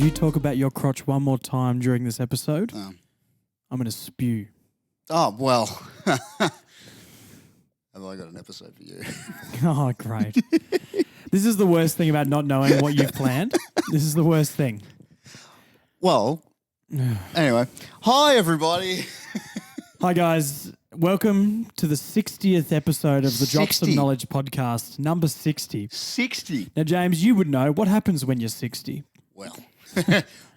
you talk about your crotch one more time during this episode, Oh, I'm going to spew. well. Have I got an episode for you? Oh, great. This is the worst thing about not knowing what you've planned. This is the worst thing. Well, anyway. Hi, everybody. Hi, guys. Welcome to the 60th episode of the Drops of 60. Knowledge podcast, number 60. 60. Now, James, you would know what happens when you're 60. Well,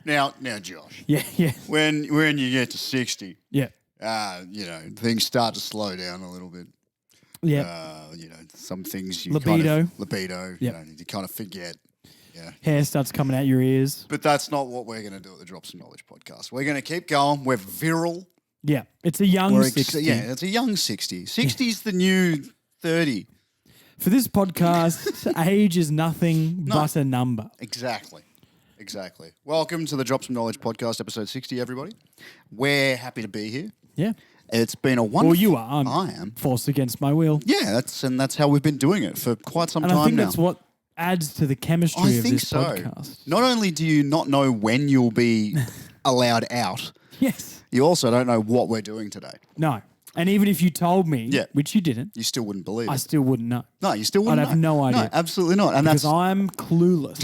now, Josh, Yeah, yeah, when you get to 60, yeah, things start to slow down a little bit. yeah. Some things you Libido. you kind of forget. Yeah. Hair starts coming out your ears. But that's not what we're going to do at the Drops of Knowledge podcast. We're going to keep going. We're virile. Yeah, it's a young 60. It's a young 60. 60 is the new 30. For this podcast, age is nothing but a number. Exactly. Welcome to the Drops of Knowledge podcast, episode 60, everybody. We're happy to be here. Yeah. It's been a wonderful... Well, you are. I am. Forced against my will. Yeah, that's how we've been doing it for quite some And time I think now. that's what adds to the chemistry I of think this so. podcast. Not only do you not know when you'll be allowed out, Yes. you also don't know what we're doing today. No. And even if you told me, Yeah. which you didn't, You still wouldn't believe I it. still wouldn't know. No, you still wouldn't I'd have no idea. No, absolutely not. And Because that's... I'm clueless.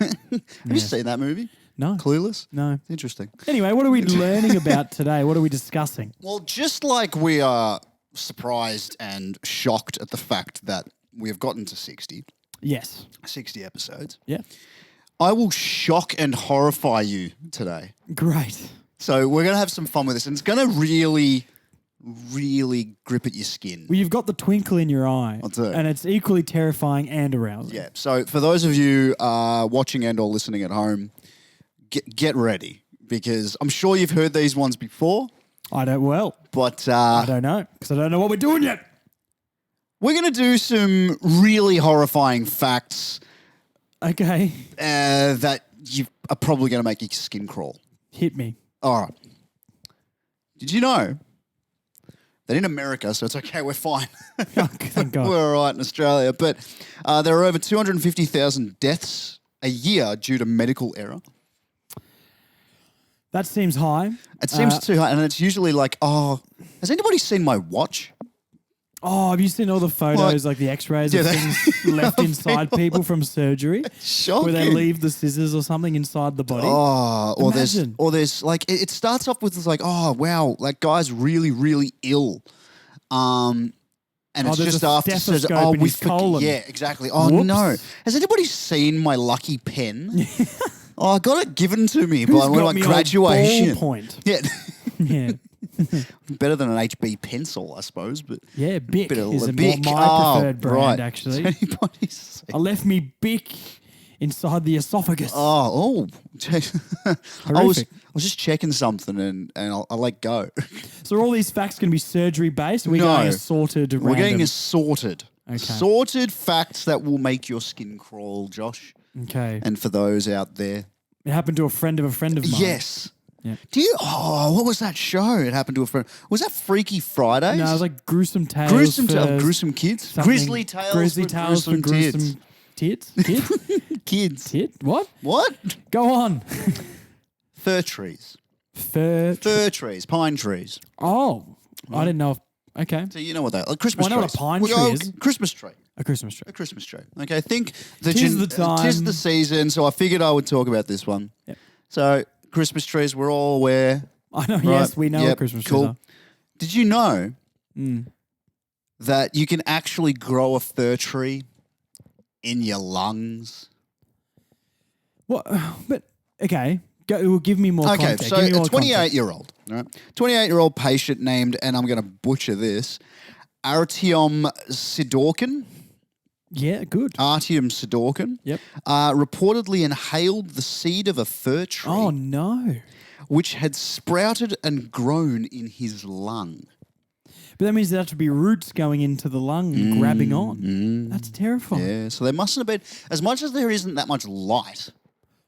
Have you seen that movie? No. Clueless? No. Interesting. Anyway, what are we learning about today? What are we discussing? Well, just like we are surprised and shocked at the fact that we have gotten to 60 Yes. episodes, Yeah. I will shock and horrify you today. Great. So we're going to have some fun with this, and it's going to really, really grip at your skin. Well, you've got the twinkle in your eye. I do. And it's equally terrifying and arousing. Yeah. So for those of you watching and or listening at home, get ready, because I'm sure you've heard these ones before, I but don't know, because I don't know what we're doing yet. we're going to do some really horrifying facts Okay. that you are probably going to make your skin crawl. Hit me. All right. Did you know that in America, so it's okay, we're fine. Oh, thank God. We're all right in Australia, but there are over 250,000 deaths a year due to medical error. That seems high. It seems too high, and it's usually like, has anybody seen my watch? Oh, have you seen all the photos, like the x-rays of things left inside people from surgery? Shocking. Where they leave the scissors or something inside the body? Oh, Imagine. or there's like, it starts off with this like, oh, wow, that guy's really, really ill. And it's there's just a after says, stethoscope in we his colon. Yeah, exactly. Oh, Whoops. no. Has anybody seen my lucky pen? I got it given to me by Who's one got of my me on graduation. ballpoint? Yeah. Yeah. Better than an HB pencil, I suppose. But Yeah, Bic bit of is Bic. my preferred brand, right. actually. Has anybody seen? I left me Bic inside the esophagus. I was Horrific. just checking something and I let go. So are all these facts going to be surgery based? Or are we No. going assorted We're random? getting assorted. Okay. Sorted facts that will make your skin crawl, Josh. Okay. And for those out there. It happened to a friend of mine. Yes. Yeah. What was that show? It happened to a friend. Was that Freaky Fridays? No, it was like Gruesome Tales. Gruesome for Tales, Gruesome Kids? something- Grizzly Tales Grizzly for Tales Gruesome for Gruesome Tits? Kid? Kids. Tit? What? What? Go on. Fir trees. Fir. Fir trees. Pine trees. Oh, I didn't know. So you know what that? Like Christmas Well, I know trees. what a pine We'll tree go is. Christmas tree. A Christmas tree. A Christmas tree. Okay, think the Tis the time. Tis the season, so I figured I would talk about this one. Yep. So Christmas trees, we're all aware. I know. Right. Yes, we know Yep, what Christmas cool. trees are. Did you know Mm. that you can actually grow a fir tree in your lungs? What? But okay, go. Give me more Okay, context. so Give me a more context. 28-year-old, right? 28-year-old patient named, and I'm going to butcher this, Artyom Sidorkin. Yeah, good. Artyom Sidorkin. Yep. Reportedly inhaled the seed of a fir tree. Oh no! Which had sprouted and grown in his lung. But that means there have to be roots going into the lung and grabbing on. That's terrifying. Yeah, so there mustn't have been, as much as there isn't that much light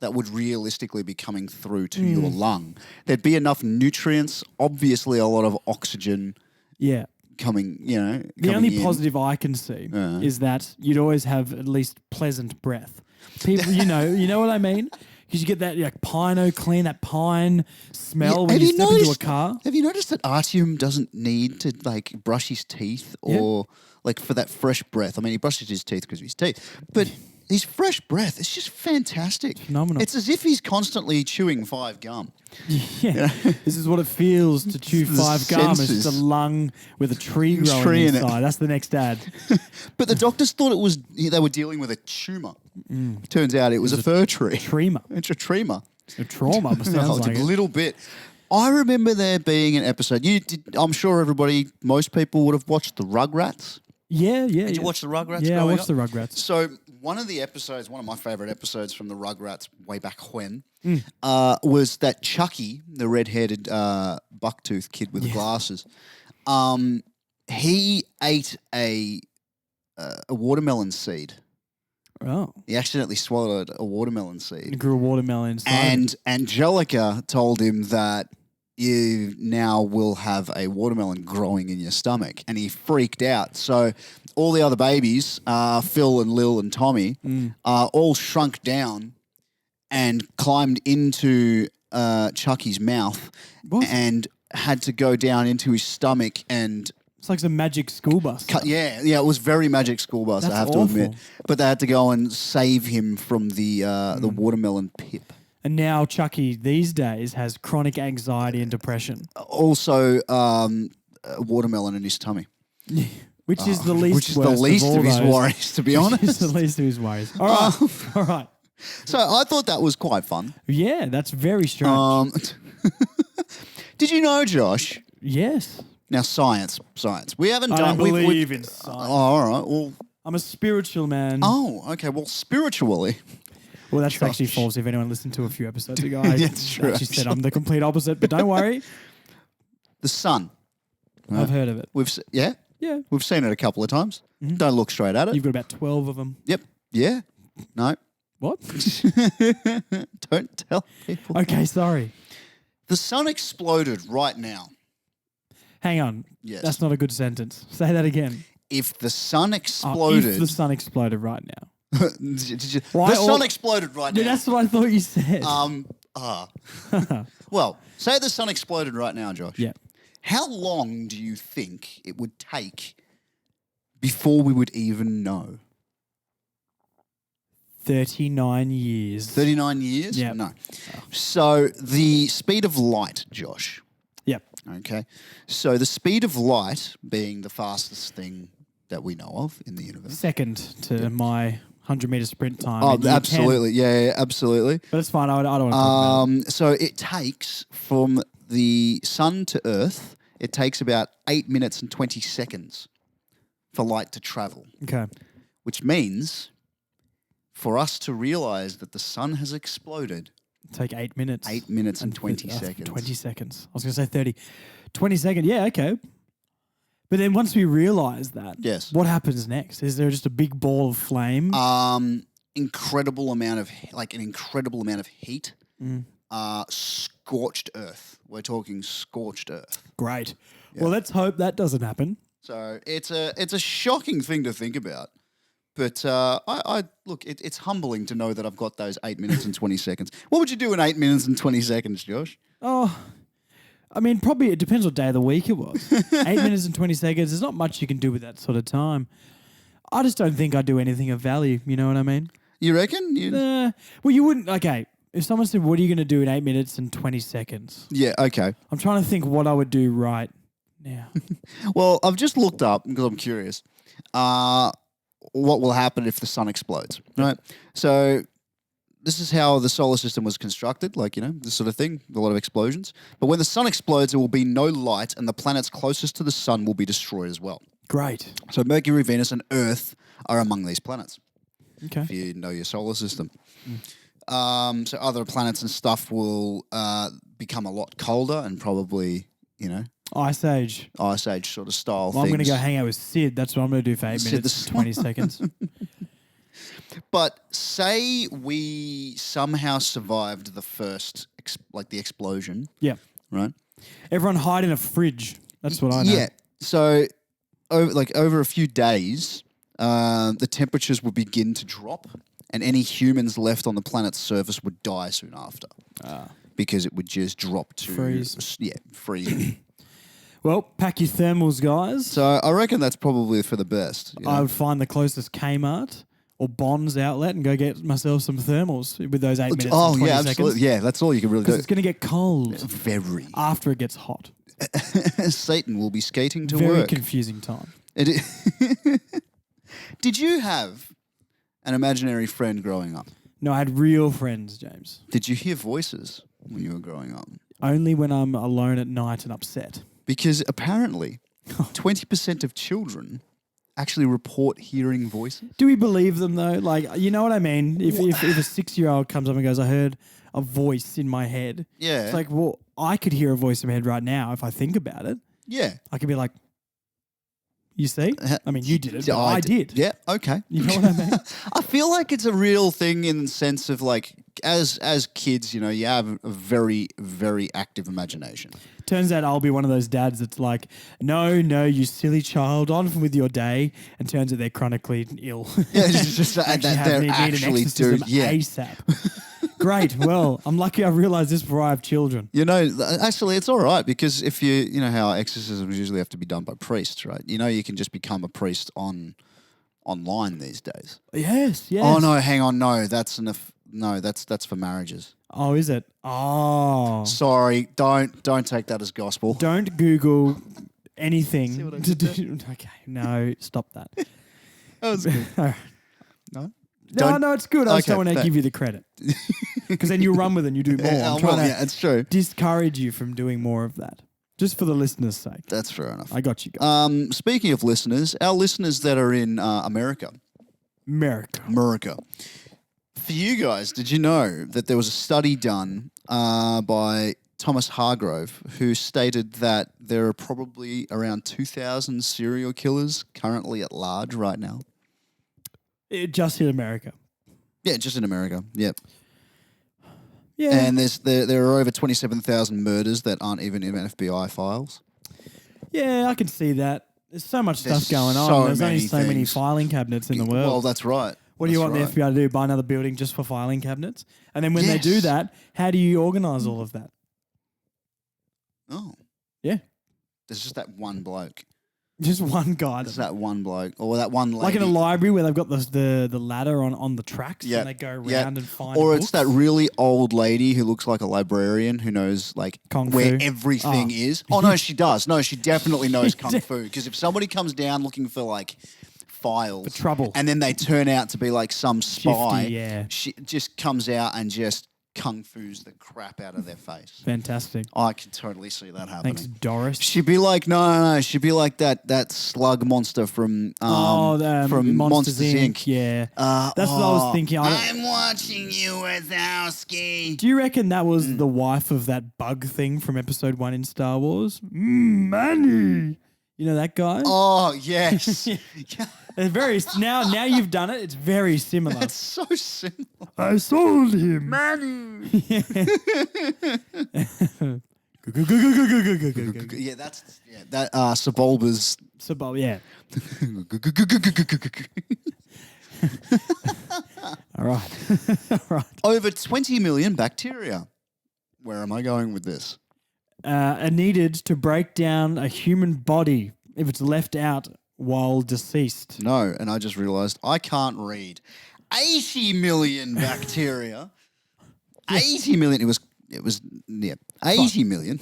that would realistically be coming through to your lung, there'd be enough nutrients, obviously a lot of oxygen Yeah. coming, The only in. positive I can see is that you'd always have at least pleasant breath. People, you know what I mean? Because you get that like pino clean, that pine smell Yeah, when you step into a car. Have you noticed that Artyom doesn't need to like brush his teeth or like for that fresh breath? I mean, he brushes his teeth because of his teeth, but his fresh breath is just fantastic. Phenomenal. It's as if he's constantly chewing 5 gum. Yeah. This is what it feels to chew The 5 gum. It's senses. just a lung with a tree growing Tree in it. inside. That's the next ad. But the doctors thought they were dealing with a tumor. Turns out it was a fir tree. Trema. It's a tremor. A trauma, sounds No, like a it. little bit. I remember there being an episode. I'm sure most people would have watched the Rugrats. Yeah. Did you watch the Rugrats? Yeah, I growing watched up? the Rugrats. So one of my favorite episodes from the Rugrats way back when, Mm. was that Chucky, the red-headed bucktooth kid with the glasses, he ate a watermelon seed. Oh. He accidentally swallowed a watermelon He seed, grew a watermelon inside. and Angelica told him that you now will have a watermelon growing in your stomach, and he freaked out. So all the other babies, Phil and Lil and Tommy, all shrunk down and climbed into Chucky's mouth What? and had to go down into his stomach and It's like some magic school bus. cut. Yeah, it was very Magic School Bus, I That's have to admit. awful. But they had to go and save him from the watermelon pip. And now Chucky these days has chronic anxiety and depression, Also, a watermelon in his tummy. which is the least Which is the worst least all of his those. worries, to be Which honest. is the least of his worries. All right. All right. So I thought that was quite fun. Yeah, that's very strange. Did you know, Josh? Yes. Now, science. We haven't I done. don't believe we- in science. all right. Well, I'm a spiritual man. okay. Well, spiritually, Well, that's Josh. actually false. If anyone listened to a few episodes ago, I That's true, actually said I'm the complete opposite. But don't worry, the sun. I've heard of it. Yeah, Yeah, we've seen it a couple of times. Don't look straight at it. you've got about 12 of them. Yep. Yeah. No. What? Don't tell people. Okay, sorry. The sun exploded right now. Hang on. Yes. That's not a good sentence. Say that again. If the sun Oh, exploded, if the sun exploded right now. the sun exploded right Yeah, now. that's what I thought you said. Well, say the sun exploded right now, Josh. Yeah. How long do you think it would take before we would even know? 39 years. 39 years? Yeah. No. So the speed of light, Josh. Yep. Okay. So the speed of light being the fastest thing that we know of in the universe. Second to my 100-meter sprint time. Oh, in year 10. absolutely. Yeah, absolutely. But it's fine. I don't want to talk about it. So it takes from the sun to Earth, it takes about 8 minutes and 20 seconds for light to travel, Okay. which means for us to realize that the sun has exploded, Take 8 minutes. 8 minutes and 20 th- seconds. 20 seconds. I was going to say 30. 20 seconds. Yeah, okay. But then once we realize that, Yes. what happens next? Is there just a big ball of flame? Incredible amount of heat. Mm. Scorched earth. We're talking scorched earth. Great. Well, let's hope that doesn't happen. So it's a shocking thing to think about. But I look, it's humbling to know that I've got those 8 minutes and 20 seconds. What would you do in 8 minutes and 20 seconds, Josh? Oh, I mean, probably it depends what day of the week it was. 8 minutes and 20 seconds. There's not much you can do with that sort of time. I just don't think I'd do anything of value. You know what I mean? You reckon? Well, you wouldn't. Okay. If someone said, what are you going to do in 8 minutes and 20 seconds? Yeah, okay. I'm trying to think what I would do right now. Well, I've just looked up because I'm curious. What will happen if the sun explodes, right? So this is how the solar system was constructed, like, this sort of thing, a lot of explosions. But when the sun explodes, there will be no light and the planets closest to the sun will be destroyed as well. Great. So Mercury, Venus, and Earth are among these planets, Okay. if you know your solar system. So other planets and stuff will become a lot colder and probably, Ice Age. Ice Age sort of style Well, I'm things. going to go hang out with Sid. That's what I'm going to do for 8 Sid minutes the and 20 seconds. But say we somehow survived the first, the explosion, Yeah. right? Everyone hide in a fridge. That's what I know. Yeah. So, over a few days, the temperatures will begin to drop, and any humans left on the planet's surface would die soon after because it would just drop to Freeze. Yeah, freeze. Well, pack your thermals, guys. So I reckon that's probably for the best. You know? I would find the closest Kmart or Bonds outlet and go get myself some thermals with those 8 minutes. Oh and 20 yeah, seconds. absolutely. Yeah, that's all you can really do. Because it's going to get cold Very. after it gets hot. Satan will be skating to Very work. confusing time. Did you have an imaginary friend growing up? No, I had real friends, James. Did you hear voices when you were growing up? Only when I'm alone at night and upset. Because apparently 20% of children actually report hearing voices. Do we believe them though? Like, you know what I mean? If a 6-year-old comes up and goes, I heard a voice in my head. Yeah. It's like, well, I could hear a voice in my head right now if I think about it. Yeah. I could be like, you see? I mean, you did it, but I did. Yeah, okay. You know what I mean? I feel like it's a real thing in the sense of like, as kids, you know, you have a very, very active imagination. Turns out I'll be one of those dads that's like, no, you silly child, on with your day. And turns out they're chronically ill. Yeah, just that they're need an actually exorcism doing, yeah. ASAP. Great. Well, I'm lucky I realised this before I have children. You know, actually, it's all right because if you know how exorcisms usually have to be done by priests, right? You know, you can just become a priest online these days. Yes. Oh no, hang on, no, that's enough. No, that's for marriages. Oh, is it? Oh. Sorry, don't take that as gospel. Don't Google anything See what I to did do. Okay, no, stop that. That was good. No, No, no, it's good. I just Okay, don't want to give you the credit. Because then you run with it and you do more. I'm trying to it's true. discourage you from doing more of that. Just for the listeners' sake. That's fair enough. I got you guys. Speaking of listeners, our listeners that are in America. For you guys, did you know that there was a study done by Thomas Hargrove who stated that there are probably around 2,000 serial killers currently at large right now? Just in America. Yeah, just in America. Yep. Yeah. And there are over 27,000 murders that aren't even in FBI files. Yeah, I can see that. There's so much There's stuff going on. so There's only many so many things. filing cabinets in the world. Well, that's right. What do you That's want right. the FBI to do? Buy another building just for filing cabinets? And then when they do Yes. that, how do you organise all of that? Oh. Yeah. There's just that one bloke. Just one guy. There's that one bloke. Or that one lady. Like in a library where they've got the ladder on the tracks Yeah, and they go around yeah. and find Or books. it's that really old lady who looks like a librarian who knows like Kung where fu. everything Oh. is. Oh no, she does. No, she definitely knows kung fu. Because if somebody comes down looking for like files, For trouble. and then they turn out to be like some spy, Shifty, yeah. she just comes out and just kung fu's the crap out of their face. Fantastic. I can totally see that happening. Thanks, Doris. She'd be like, no. She'd be like that slug monster from from Monsters Inc. Yeah. That's what I was thinking. I'm watching you, Wazowski. Do you reckon that was the wife of that bug thing from episode 1 in Star Wars? Manny. You know that guy? Oh yes, It's very now you've done it. It's very similar. that's so simple. I sold him. Manny. Yeah, That Sebulba's. yeah. All right. All right. Over 20 million bacteria. Where am I going with this? Are needed to break down a human body if it's left out while deceased. No, and I just realised I can't read. 80 million bacteria. 80 million. It was 80 million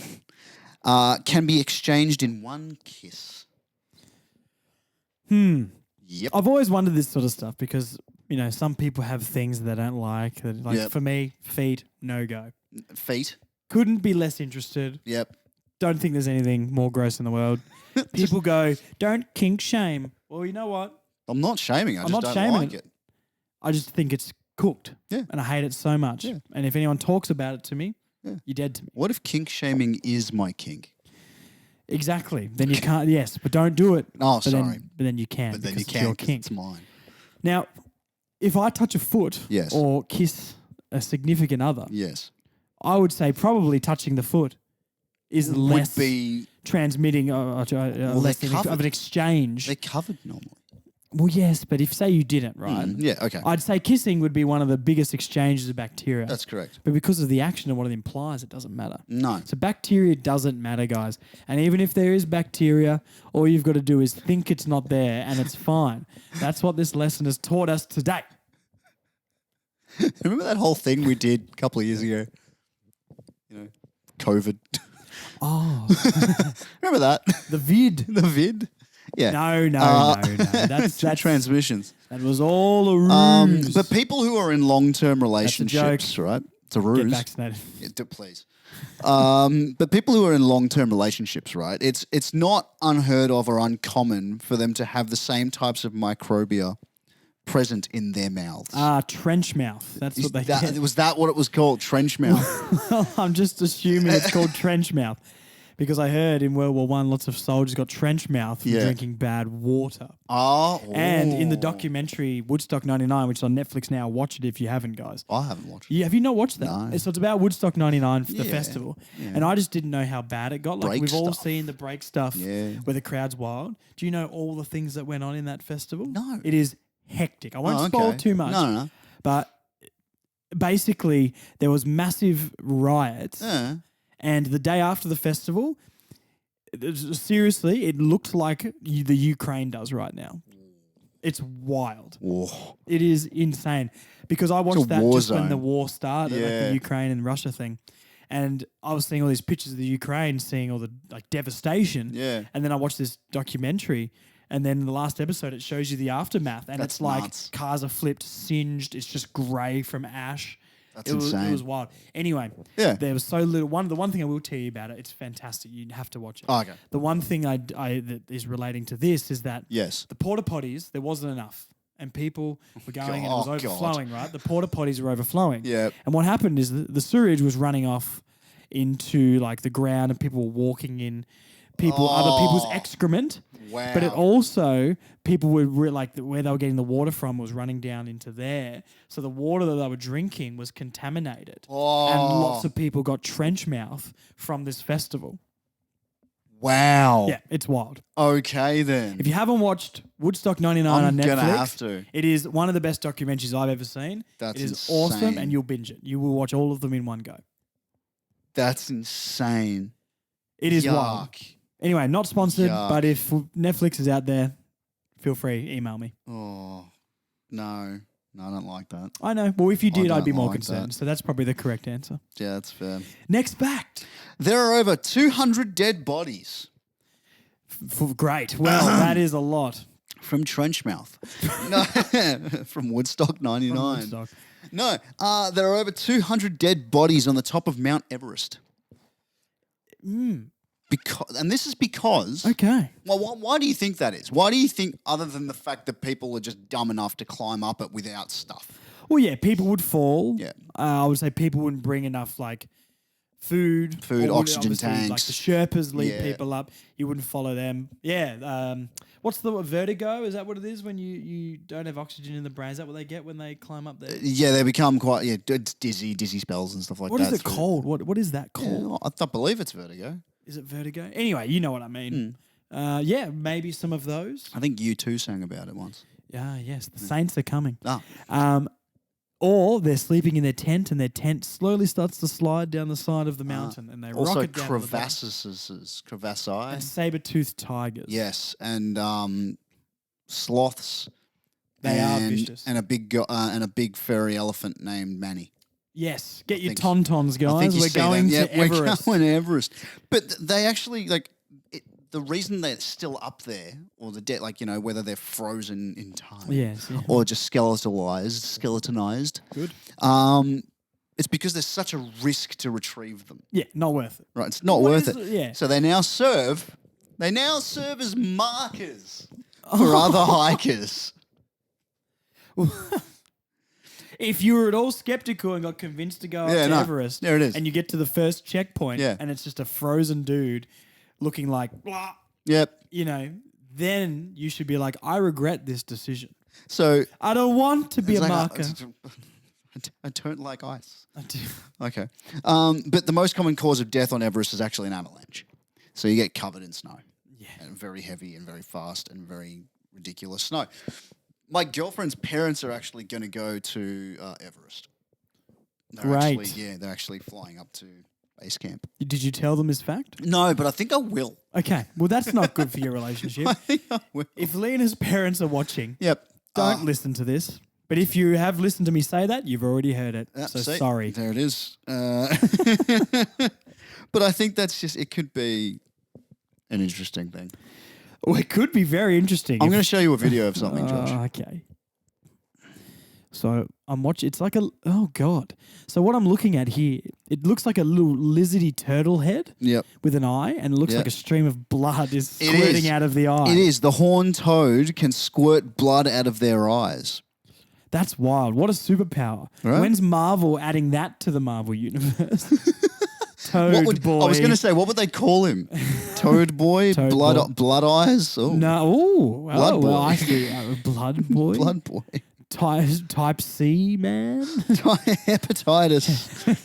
can be exchanged in one kiss. Yep. I've always wondered this sort of stuff because, you know, some people have things they don't like. Like Yep. for me, feet, no go. Feet. Couldn't be less interested. Yep. Don't think there's anything more gross in the world. People go, don't kink shame. Well, you know what? I'm not shaming. I I'm just not don't shaming like it. it. I just think it's cooked. Yeah. And I hate it so much. Yeah. And if anyone talks about it to me, you're dead to me. What if kink shaming is my kink? Exactly. Then you can't, yes, but don't do it. Oh, But sorry. then you can. But then you because it's can your 'cause kink. it's mine. Now, if I touch a foot Yes. or kiss a significant other, Yes. I would say probably touching the foot is less Would be... transmitting less they're of covered. an exchange. They're covered normally. Well, yes, but if say you didn't, right? Yeah, okay. I'd say kissing would be one of the biggest exchanges of bacteria. That's correct. But because of the action and what it implies, it doesn't matter. No. So bacteria doesn't matter, guys. And even if there is bacteria, all you've got to do is think it's not there and it's fine. That's what this lesson has taught us today. Remember that whole thing we did a couple of years ago? You know, COVID. Oh, Remember that? the vid. The vid? Yeah. No. That's transmissions. that was all a ruse. But people who are in long-term relationships, right? It's a Get ruse. vaccinated. Please. But people who are in long-term relationships, right? It's not unheard of or uncommon for them to have the same types of microbia present in their mouths. Trench mouth. That's what they get. Was that what it was called? Trench mouth? Well, I'm just assuming it's called trench mouth because I heard in World War One lots of soldiers got trench mouth from Yeah. drinking bad water. Oh. And in the documentary Woodstock 99, which is on Netflix now, watch it if you haven't, guys. I haven't watched it. Yeah, have you not watched that? No. So it's about Woodstock 99, the Yeah, festival. yeah. And I just didn't know how bad it got. Like Break we've all stuff. seen the break stuff Yeah. where the crowd's wild. Do you know all the things that went on in that festival? No. It is hectic. I won't Oh, spoil okay. too much. No. But basically, there was massive riots. Yeah. And the day after the festival, seriously, it looked like the Ukraine does right now. It's wild. Oh. It is insane because I watched that war just when zone. the war started, like Yeah. the Ukraine and Russia thing. And I was seeing all these pictures of the Ukraine, seeing all the like devastation. Yeah. And then I watched this documentary, and then in the last episode, it shows you the aftermath, and That's it's like nuts. cars are flipped, singed. It's just grey from ash. That's It insane. was wild. Anyway, Yeah. there was so little. The one thing I will tell you about it, it's fantastic. You have to watch it. Oh, okay. The one thing I that is relating to this is that Yes. the porta potties, there wasn't enough. And people were going and it was Oh, God. overflowing, right? The porta potties were overflowing. Yeah. And what happened is the sewage was running off into like the ground and people were walking in other people's excrement. Wow. But it also, people were where they were getting the water from was running down into there. So the water that they were drinking was contaminated. Oh. And lots of people got trench mouth from this festival. Wow. Yeah, it's wild. Okay then. If you haven't watched Woodstock 99 I'm on Netflix, gonna have to. it is one of the best documentaries I've ever seen. That's it is insane. awesome, and you'll binge it. You will watch all of them in one go. That's insane. It is Yuck. wild. Anyway, not sponsored, Yuck. but if Netflix is out there, feel free, email me. Oh. No. No, I don't like that. I know. Well, if you did, I'd don't be more like concerned. that. So that's probably the correct answer. Yeah, that's fair. Next fact. There are over 200 dead bodies Great. Well, that is a lot. from Trenchmouth. No, from Woodstock 99. Woodstock. No, there are over 200 dead bodies on the top of Mount Everest. And this is because. Okay. Well, why do you think that is? Why do you think, other than the fact that people are just dumb enough to climb up it without stuff? Well, yeah, people would fall. Yeah. I would say people wouldn't bring enough, like, food, or would oxygen obviously, tanks. Like the Sherpas lead Yeah. people up. You wouldn't follow them. Yeah. What's the vertigo? Is that what it is when you don't have oxygen in the brain? Is that what they get when they climb up there? Yeah, they become quite it's dizzy spells and stuff like What that. is it called? What is that called? Yeah, I believe it's vertigo. Is it vertigo? Anyway, you know what I mean. Yeah, maybe some of those. I think U2 sang about it once. Yes, the Saints are coming. Ah, Or they're sleeping in their tent, and their tent slowly starts to slide down the side of the mountain, and they also rocket down to the bottom. crevassi. And saber-toothed tigers. Yes, and sloths. They are and, vicious. And a big furry elephant named Manny. Yes, get your think- tauntauns, I guys. think you We're see them. going Yeah, to Everest. We're going to Everest. But they actually the reason they're still up there, or the dead, whether they're frozen in time, Yes, yeah. or just skeletonized. Good. It's because there's such a risk to retrieve them. Yeah, not worth it. Right, it's not What worth is it. Yeah. So they now serve as markers for other hikers. If you were at all skeptical and got convinced to go up Yeah, to no. Everest, There it is. and you get to the first checkpoint, Yeah. and it's just a frozen dude looking like, blah, Yep. then you should be like, I regret this decision. So I don't want to be it's a like, marker. I don't like ice. I do. Okay. But the most common cause of death on Everest is actually an avalanche. So you get covered in snow. Yeah. And very heavy and very fast and very ridiculous snow. My girlfriend's parents are actually going to go to Everest. Great. They're actually flying up to base camp. Did you tell them this fact? No, but I think I will. Okay. Well, that's not good for your relationship. I think I will. If Lena's parents are watching, Yep. don't listen to this. But if you have listened to me say that, you've already heard it. So see, sorry. There it is. But I think it could be an interesting thing. Well, it could be very interesting. I'm going to show you a video of something, Josh. Okay. So I'm watching. It's like oh god. So what I'm looking at here, it looks like a little lizardy turtle head Yep. with an eye, and it looks Yep. like a stream of blood is It squirting is. out of the eye. It is. The horned toad can squirt blood out of their eyes. That's wild. What a superpower. Right? When's Marvel adding that to the Marvel universe? Toad boy. I was going to say, what would they call him? Toad boy? Toad blood boy. blood eyes? Oh, No. Ooh. Blood oh, well, boy. I see. Blood boy. blood boy. Type C man. Hepatitis.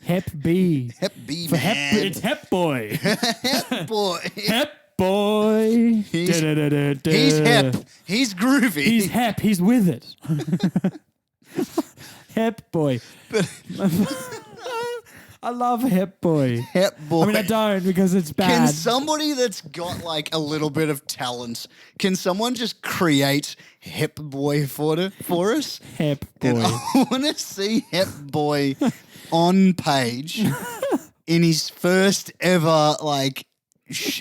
Hep B. Hep B, For man. it's Hep boy. Hep boy. Hep boy. He's- Da-da-da-da-da. He's hep. He's groovy. He's hep. He's with it. Hep boy. I love Hep boy. Hep boy. I mean, I don't because it's Can bad. somebody that's got like a little bit of talent, can someone just create Hep Boy for us? Hep And boy. I want to see Hep Boy on page in his first ever like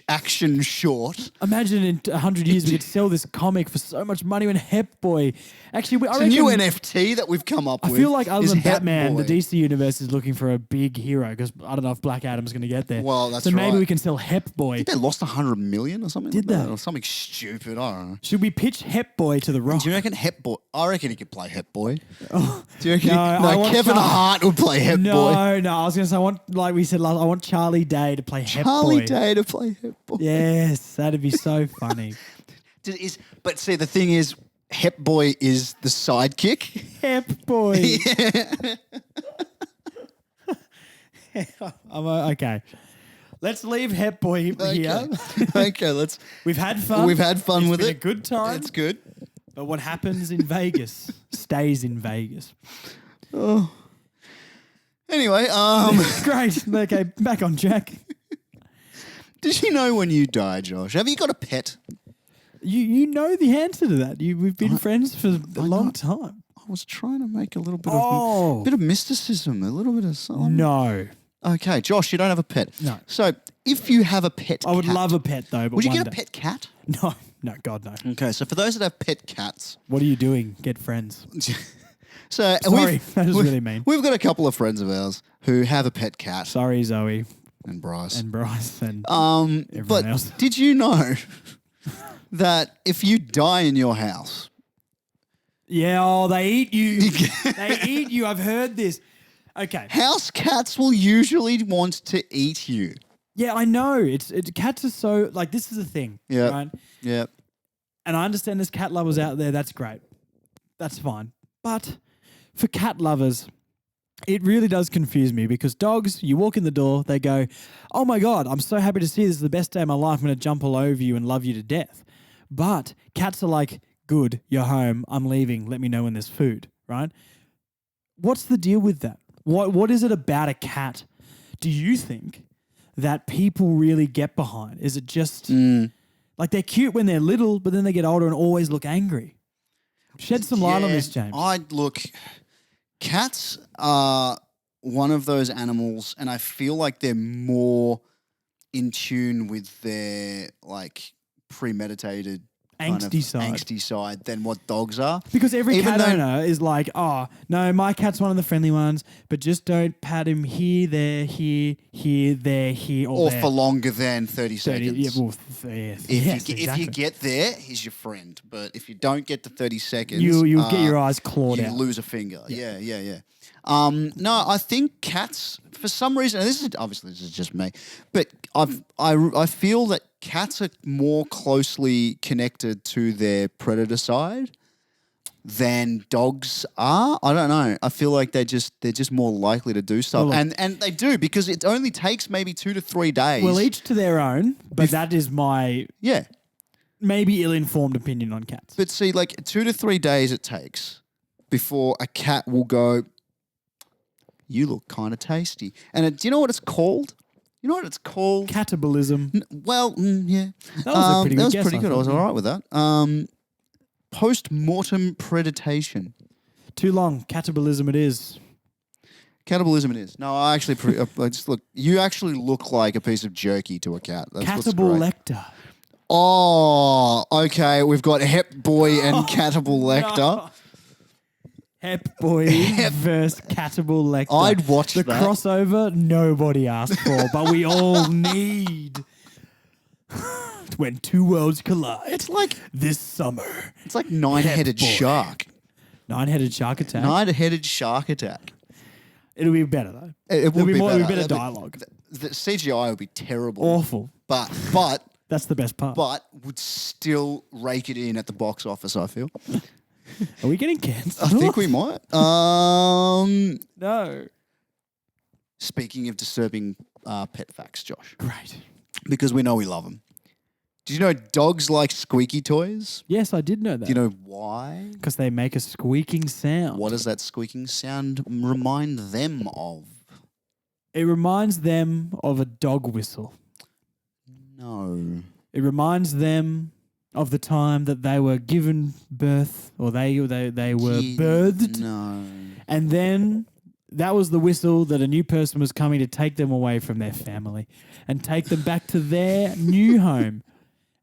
action short. Imagine in 100 years we could sell this comic for so much money when Hep boy. Actually, I It's a reckon. new NFT that we've come up I with. feel like other is than Hep Batman, Boy. the DC universe is looking for a big hero because I don't know if Black Adam's going to get there. Well, that's so maybe right. we can sell Hep Boy. They lost 100 million or something. Did like that, they? or something stupid? I don't know. Should we pitch Hep Boy to the Rock? Do you reckon Hep Boy? I reckon he could play Hep Boy. Do you reckon? No, I want Kevin Char- Hart would play Hep Boy. No, I was going to say I want, like we said last, I want Charlie Day to play Hep Charlie Boy. Day to play Hep Boy. Yes, that'd be so funny. But see, the thing is, Hep Boy is the sidekick. Hep Boy. Okay. Let's leave Hep Boy here. Okay, let's. We've had fun. We've had fun It's with been it. a good time. It's good. But what happens in Vegas stays in Vegas. Anyway, Great. Okay, back on track. did you know when you die, Josh? Have you got a pet? You know the answer to that. We've been friends for a long time. I was trying to make a little bit Oh. of bit of mysticism, a little bit of something. No. Okay, Josh, you don't have a pet. No. So if you have a pet, I would cat, love a pet though, but Would you one get a day. pet cat? No, God no. Okay, so for those that have pet cats, What are you doing? Get friends. so Sorry, that was really mean. We've got a couple of friends of ours who have a pet cat, Sorry, Zoe and Bryce. and Bryce and But everyone else. did you know that if you die in your house, Yeah, oh, they eat you. They eat you. I've heard this. Okay. house cats will usually want to eat you? Yeah, I know. Cats are so like this is the thing. Yeah. Right. Yeah. And I understand there's cat lovers out there. That's great. That's fine. But for cat lovers, it really does confuse me because dogs, you walk in the door, they go, "Oh my God, I'm so happy to see you. This is the best day of my life. I'm going to jump all over you and love you to death." But cats are like, "Good, you're home. I'm leaving. Let me know when there's food." Right? What's the deal with that? What is it about a cat? Do you think that people really get behind? Is it just like they're cute when they're little, but then they get older and always look angry? Shed some light on this, James. Cats are one of those animals, and I feel like they're more in tune with their like premeditated kind of Angsty side. angsty side than what dogs are. Because every Even cat though- owner is like, "Oh, no, my cat's one of the friendly ones, but just don't pat him here, there, here, there, here, Or there." for longer than 30 seconds. Yeah, well, If you get there, he's your friend. But if you don't get to 30 seconds, you'll get your eyes clawed you out. lose a finger. Yeah. No, I think cats, for some reason, and this is just me, but I feel that cats are more closely connected to their predator side than dogs are. I don't know. I feel like they're just more likely to do stuff, Well, look- and they do because it only takes maybe 2 to 3 days. Well, each to their own, but that is my yeah. maybe ill-informed opinion on cats. But see, like 2 to 3 days it takes before a cat will go, you look kind of tasty. And do you know what it's called? You know what it's called? Catabolism. Yeah. That was a pretty good That was guess, pretty I good. I thought, was yeah. all right with that. Post-mortem predation. Too long. Catabolism it is. Cannibalism it is. No, I actually, I just look. You actually look like a piece of jerky to a cat. That's what's great. Catabolector. Oh, okay. We've got Hep Boy and Catabolector. Hep Boy versus Catabolector. I'd watch the that. crossover nobody asked for, but we all need. When two worlds collide. It's like this summer. it's like nine-headed Boy. shark. Nine-headed shark attack. Nine-headed shark attack. It'll be better though. It It'll would be more. It'll be better. better dialogue. The CGI would be terrible, Awful. but That's the best part. would still rake it in at the box office. I feel. Are we getting I cancelled? think we might. No. Speaking of disturbing pet facts, Josh, Great. because we know we love them. Did you know dogs like squeaky toys? Yes, I did know that. Do you know why? Because they make a squeaking sound. What does that squeaking sound remind them of? It reminds them of a dog whistle. No. It reminds them of the time that they were given birth, or they were birthed, No. and then that was the whistle that a new person was coming to take them away from their family and take them back to their new home,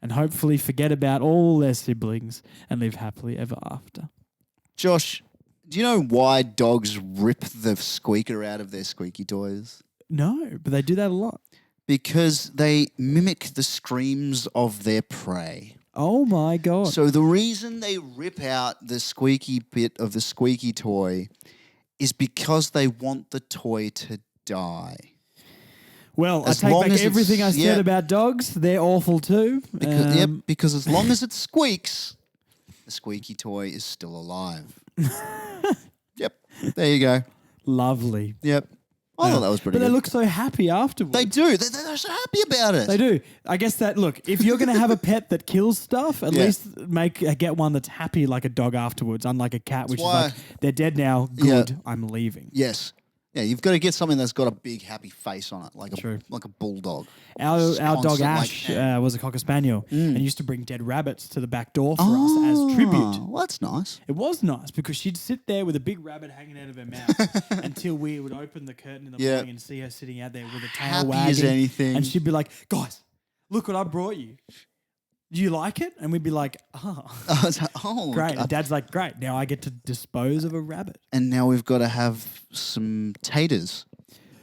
and hopefully forget about all their siblings and live happily ever after. Josh, do you know why dogs rip the squeaker out of their squeaky toys? No, but they do that a lot. Because they mimic the screams of their prey. Oh my God. So the reason they rip out the squeaky bit of the squeaky toy is because they want the toy to die. Well, As I take long back as everything I it's- said yeah. about dogs. They're awful too. Because, because as long as it squeaks, the squeaky toy is still alive. Yep. There you go. Lovely. Yep. I thought that was pretty But they good. look so happy afterwards. They do. They're so happy about it. They do. I guess that, look, if you're going to have a pet that kills stuff, at Yeah. least get one that's happy like a dog afterwards, unlike a cat, which is why- like, they're dead now, Yeah. good, I'm leaving. Yes. Yeah, you've got to get something that's got a big happy face on it, like True. a bulldog. Our dog Constant, Ash like, was a Cocker Spaniel and used to bring dead rabbits to the back door for us as tribute. Well, that's nice. It was nice because she'd sit there with a big rabbit hanging out of her mouth until we would open the curtain in the Yeah. morning and see her sitting out there with a tail Happy wagging. as anything. And she'd be like, guys, look what I brought you. Do you like it? And we'd be like, oh, I was like, oh, great. And Dad's like, great. Now I get to dispose of a rabbit. And now we've got to have some taters.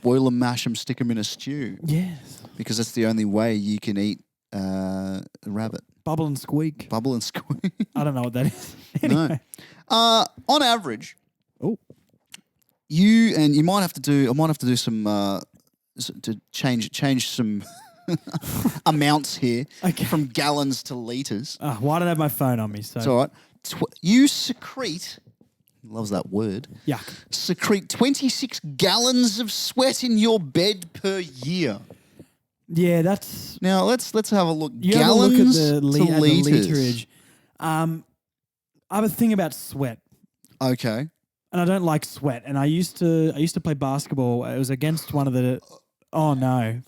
Boil them, mash them, stick them in a stew. Yes. Because that's the only way you can eat a rabbit. Bubble and squeak. Bubble and squeak. I don't know what that is. No. Anyway. On average, Oh, you might have to do. I might have to do some to change some amounts here Okay. from gallons to liters. why don't I have my phone on me? So, It's all right. You secrete. Loves that word. yuck. Secrete 26 gallons of sweat in your bed per year. Yeah, that's. Now let's have a look. You have a Gallons look at the, to at the liters. literage. I have a thing about sweat. Okay. And I don't like sweat. And I used to play basketball. It was against one of the. Oh no!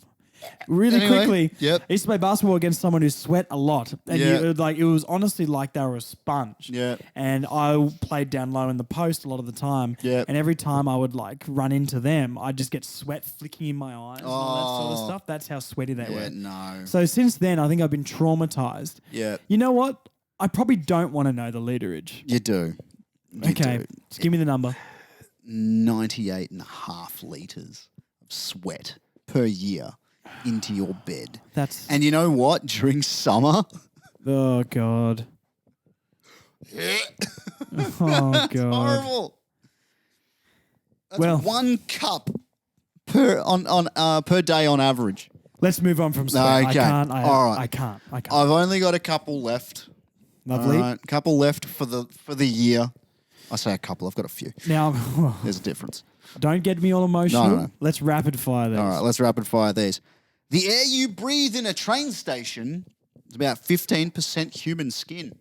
Really Anyway, quickly. yep. I used to play basketball against someone who sweat a lot, and Yeah. it was honestly like they were a sponge. Yeah. And I played down low in the post a lot of the time. Yeah. And every time I would like run into them, I'd just get sweat flicking in my eyes and all that sort of Oh. stuff. That's how sweaty they Yeah. were. No. So since then, I think I've been traumatized. Yeah. You know what? I probably don't want to know the literage. You do. You Okay, do. just give me the number. 98.5 liters of sweat per year into your bed. That's And you know what? During summer, oh god, oh god. horrible. That's Well- 1 cup per day on average. Let's move on from sweat. Okay. I can't. All right. I can't. I've only got a couple left. Lovely. All right, couple left for the year. I say a couple. I've got a few. Now, There's a difference. don't get me all emotional. No. Let's rapid fire this. All right, let's rapid fire these. The air you breathe in a train station It's about 15% human skin.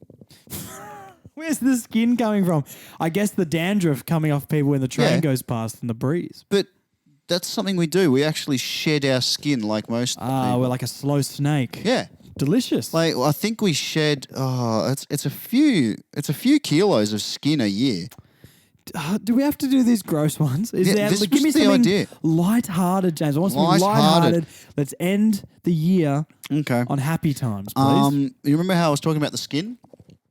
Where's the skin coming from? I guess the dandruff coming off people when the train Yeah. goes past and the breeze. But that's something we do. We actually shed our skin like most people. We're like a slow snake. Yeah. Delicious. Like I think we shed it's a few kilos of skin a year. Do we have to do these gross ones? Is Yeah, there, this give was me the something idea. light-hearted, James. I want something Light-hearted. light-hearted. Let's end the year Okay. on happy times, please. You remember how I was talking about the skin?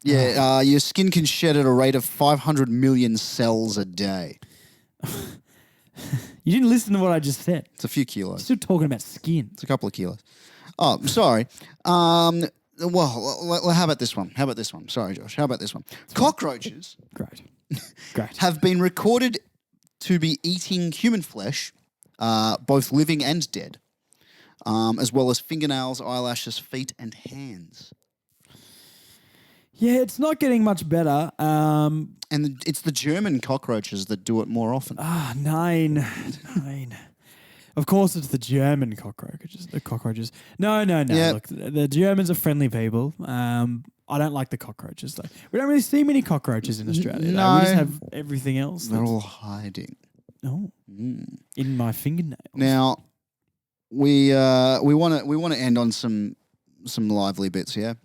Yeah, your skin can shed at a rate of 500 million cells a day. You didn't listen to what I just said. It's a few kilos. Still talking about skin. It's a couple of kilos. Oh, sorry. Well, how about this one? Sorry, Josh. How about this one? Cockroaches Great. Great. have been recorded to be eating human flesh, both living and dead, as well as fingernails, eyelashes, feet, and hands. Yeah, it's not getting much better. And it's the German cockroaches that do it more often. Nine. Of course, it's the German cockroaches. The cockroaches. No. Yeah. Look, the Germans are friendly people. I don't like the cockroaches though. We don't really see many cockroaches in Australia. No. We just have everything else. They're all hiding. In my fingernails. Now, we want to end on some lively bits here.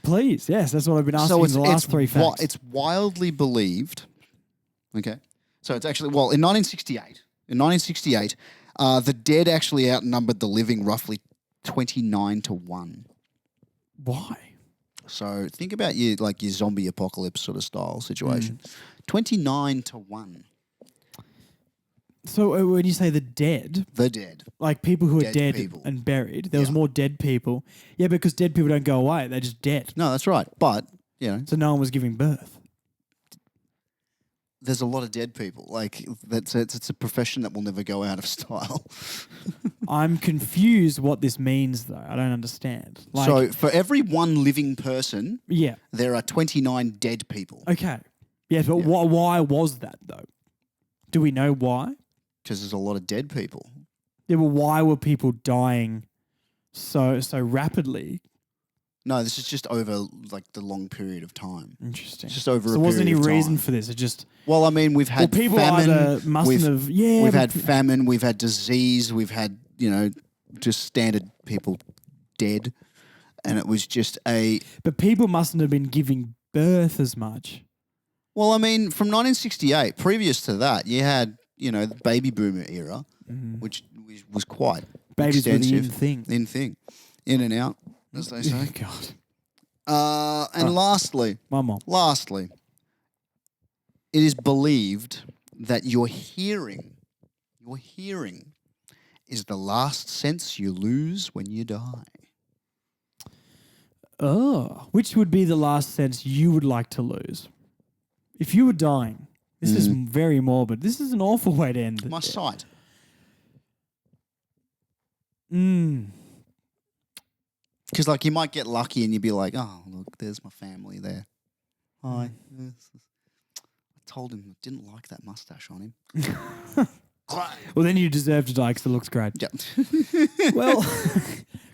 Please, yes, that's what I've been asking the last three facts. It's wildly believed. Okay, so it's actually in 1968, the dead actually outnumbered the living roughly 29-1. Why? So think about your zombie apocalypse sort of style situation. 29-1. So when you say the dead, The dead. like people who are Dead dead people. and buried, there was Yeah. more dead people. Yeah, because dead people don't go away; they're just dead. No, that's right. But So no one was giving birth. there's a lot of dead people. Like it's a profession that will never go out of style. I'm confused what this means, though. I don't understand. Like, So for every one living person, yeah, there are 29 dead people. okay, yeah, but why was that though? Do we know why? Because there's a lot of dead people. Yeah, but why were people dying so rapidly? No, this is just over like the long period of time. Interesting. It's just over So a there wasn't period any of reason time. for this. It just Well, I mean, we've had people famine. either mustn't have. Yeah, We've but had famine. We've had disease. We've had just standard people dead, and it was just a. But people mustn't have been giving birth as much. Well, I mean, from 1968, previous to that, you had the baby boomer era, which was quite Babies were the extensive. in thing. In thing, in and out, as they say. God. And lastly, One more. it is believed that your hearing is the last sense you lose when you die. Oh, which would be the last sense you would like to lose? If you were dying, this is very morbid. This is an awful way to end it. My sight. Because you might get lucky and you'd be like, oh, look, there's my family there. Hi. I told him I didn't like that mustache on him. Well, then you deserve to die because it looks great. Yeah. Well,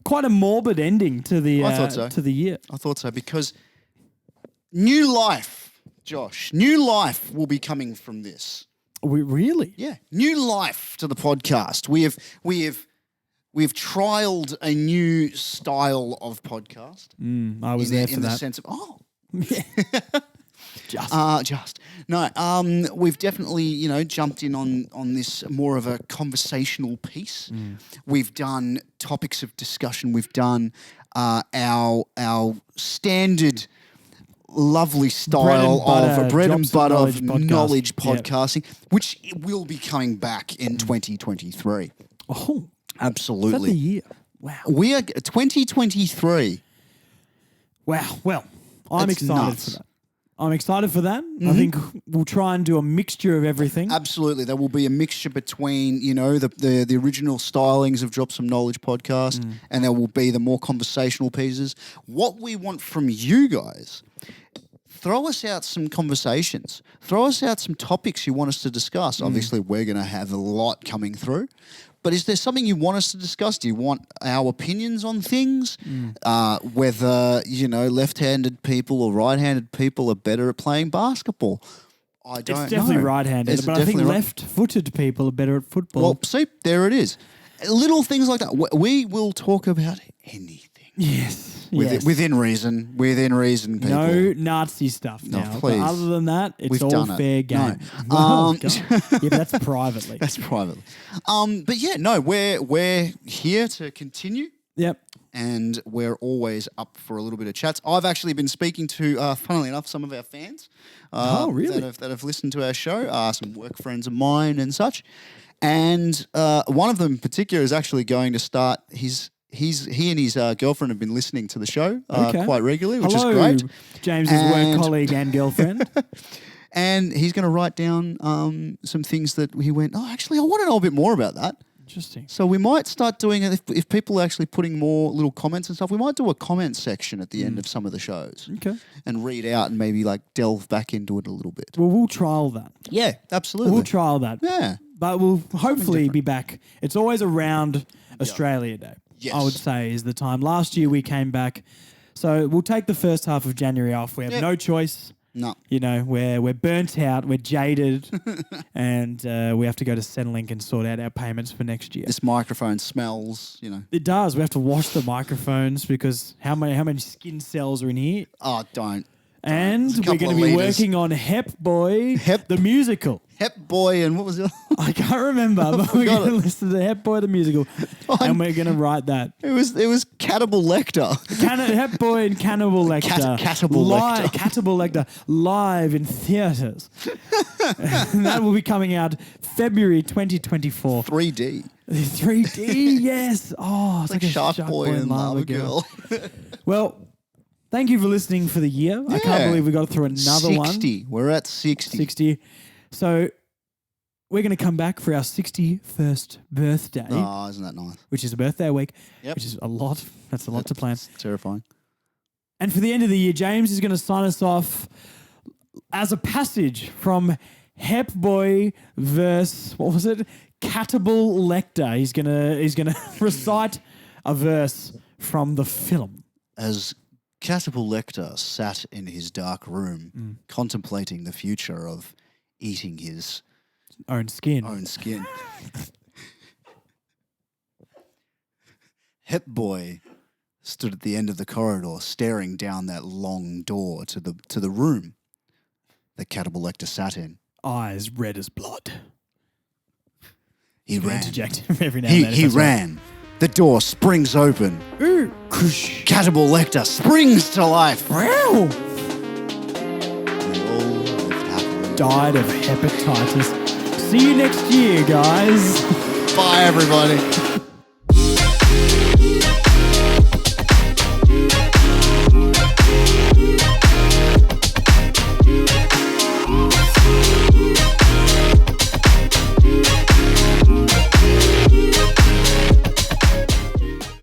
quite a morbid ending to the I thought so. to the year. I thought so because new life, Josh, new life will be coming from this. Really? Yeah, new life to the podcast. We've trialed a new style of podcast. I was there for in the that. sense of Just. No, we've definitely, jumped in on this more of a conversational piece. We've done topics of discussion. We've done our standard lovely style of bread and butter of knowledge podcasting, which will be coming back in 2023. Oh, Absolutely. is that the year? Wow. We are 2023. Wow. Well, I'm That's excited nuts. for that. I'm excited for that. I think we'll try and do a mixture of everything. Absolutely. There will be a mixture between, the original stylings of Drop Some Knowledge podcast and there will be the more conversational pieces. What we want from you guys, throw us out some conversations. Throw us out some topics you want us to discuss. Obviously, we're going to have a lot coming through. But is there something you want us to discuss? Do you want our opinions on things? Whether, left-handed people or right-handed people are better at playing basketball? I don't know. It's definitely right-handed, Is it but I think definitely left-footed people are better at football. Well, see, there it is. Little things like that. We will talk about anything. Yes. Within reason. Within reason, people. No Nazi stuff No, now. please. But other than that, it's We've all done it. fair game. No. Oh, God. Yeah, but that's privately. That's privately. But yeah, no, we're here to continue. Yep. And we're always up for a little bit of chats. I've actually been speaking to, funnily enough, some of our fans. Oh, really? That have listened to our show, some work friends of mine and such. And one of them in particular is actually going to start he and his girlfriend have been listening to the show quite regularly, which Hello, is great. James's work colleague and girlfriend. And he's going to write down some things that he went, actually, I want to know a bit more about that. Interesting. So we might start doing it if people are actually putting more little comments and stuff. We might do a comment section at the end of some of the shows. Okay. And read out and maybe like delve back into it a little bit. Well, we'll trial that. Yeah, absolutely. We'll trial that. Yeah. But we'll hopefully be back. It's always around Australia Day. Yes. I would say is the time. Last year we came back. So we'll take the first half of January off. We have no choice. No. We're burnt out, we're jaded, and we have to go to Centrelink and sort out our payments for next year. This microphone smells, It does. We have to wash the microphones because how many skin cells are in here? Oh, don't. And There's a we're couple going to of be litres. working on Hep Boy, the musical. Hep Boy and what was it? I can't remember, but we're forgot going to it. listen to Hep Boy the musical, and we're going to write that. It was Cannibal Lecter. Hep Boy and Cannibal Lecter. Catable Lecter. Cannibal Lecter live in theatres. And that will be coming out February 2024. 3D. 3D, yes. Oh, it's Like a Shark Boy and Lava Girl. Well, thank you for listening for the year. I can't Yeah. believe we got through another 60. We're at 60. 60. So we're going to come back for our 61st birthday, Oh, isn't that nice? which is a birthday week, Yep. which is a lot. That's a lot to plan. It's terrifying. And for the end of the year, James is going to sign us off as a passage from Hep Boy verse, what was it? Cannibal Lecter. He's gonna recite a verse from the film. As Cannibal Lecter sat in his dark room, contemplating the future of eating his Own skin. own skin, Hep Boy stood at the end of the corridor, staring down that long door to the room that Cannibal Lecter sat in. Eyes red as blood. He ran. Interject every now and then. He ran. The door springs open. Ooh. Cannibal Lecter springs to life. Wow. They all lived happily. Died of hepatitis. See you next year, guys. Bye, everybody.